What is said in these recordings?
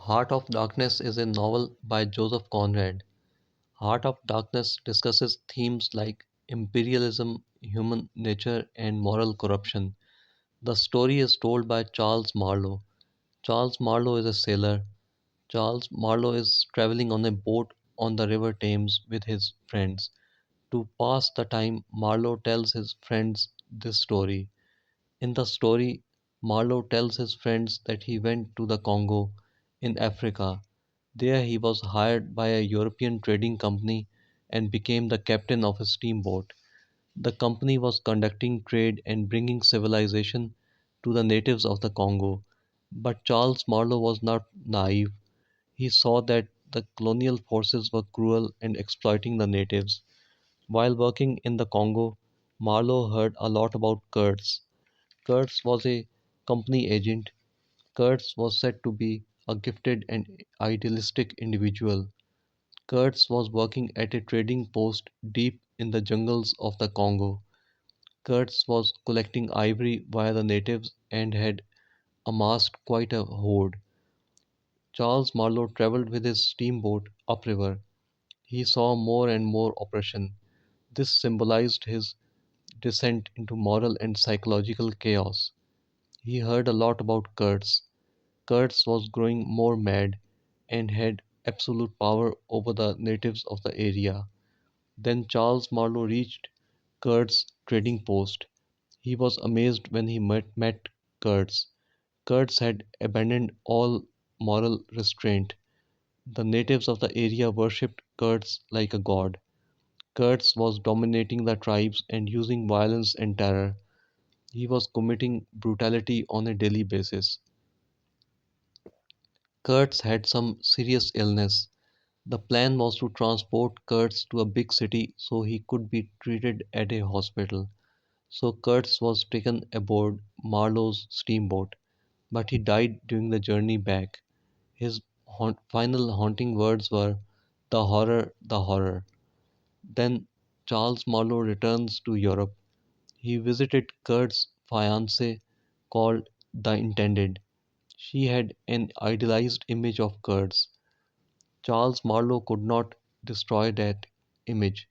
Heart of Darkness is a novel by Joseph Conrad. Heart of Darkness discusses themes like imperialism, human nature, and moral corruption. The story is told by Charles Marlowe. Charles Marlowe is a sailor. Charles Marlowe is traveling on a boat on the River Thames with his friends. To pass the time, Marlowe tells his friends this story. In the story, Marlowe tells his friends that he went to the Congo in Africa. There he was hired by a European trading company and became the captain of a steamboat. The company was conducting trade and bringing civilization to the natives of the Congo. But Charles Marlowe was not naive. He saw that the colonial forces were cruel and exploiting the natives. While working in the Congo, Marlowe heard a lot about Kurtz. Kurtz was a company agent. Kurtz was said to be a gifted and idealistic individual. Kurtz was working at a trading post deep in the jungles of the Congo. Kurtz was collecting ivory via the natives and had amassed quite a hoard. Charles Marlowe traveled with his steamboat upriver. He saw more and more oppression. This symbolized his descent into moral and psychological chaos. He heard a lot about Kurtz. Kurtz was growing more mad and had absolute power over the natives of the area. Then Charles Marlowe reached Kurt's trading post. He was amazed when he met Kurtz. Kurtz had abandoned all moral restraint. The natives of the area worshipped Kurtz like a god. Kurtz was dominating the tribes and using violence and terror. He was committing brutality on a daily basis. Kurtz had some serious illness. The plan was to transport Kurtz to a big city so he could be treated at a hospital. So Kurtz was taken aboard Marlowe's steamboat, but he died during the journey back. His final haunting words were, "The horror, the horror." Then Charles Marlowe returns to Europe. He visited Kurt's fiancée called the Intended. She had an idealized image of Kurtz. Charles Marlowe could not destroy that image.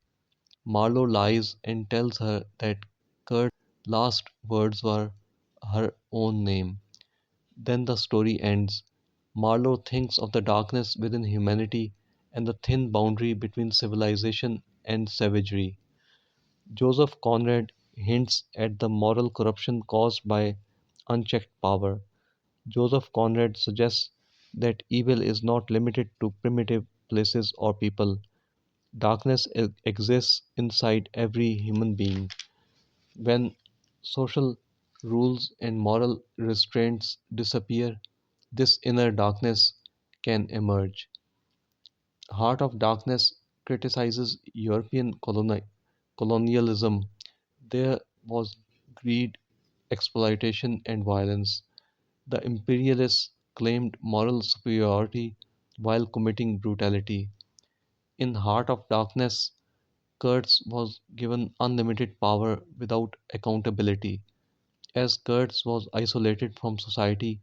Marlowe lies and tells her that Kurt's last words were her own name. Then the story ends. Marlowe thinks of the darkness within humanity and the thin boundary between civilization and savagery. Joseph Conrad hints at the moral corruption caused by unchecked power. Joseph Conrad suggests that evil is not limited to primitive places or people. Darkness exists inside every human being. When social rules and moral restraints disappear, this inner darkness can emerge. Heart of Darkness criticizes European colonialism. There was greed, exploitation, and violence. The imperialists claimed moral superiority while committing brutality. In Heart of Darkness, Kurtz was given unlimited power without accountability. As Kurtz was isolated from society,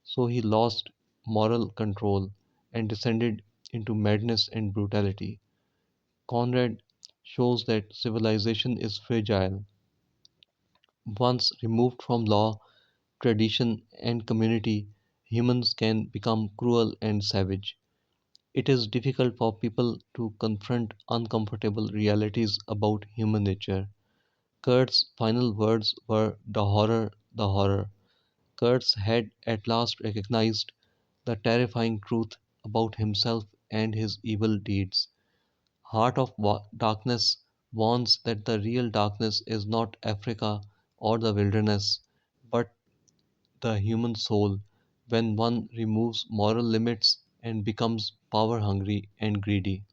so he lost moral control and descended into madness and brutality. Conrad shows that civilization is fragile. Once removed from law, tradition, and community, humans can become cruel and savage. It is difficult for people to confront uncomfortable realities about human nature. Kurt's final words were, "The horror, the horror." Kurtz had at last recognized the terrifying truth about himself and his evil deeds. Heart of Darkness warns that the real darkness is not Africa or the wilderness, but the human soul when one removes moral limits and becomes power hungry and greedy.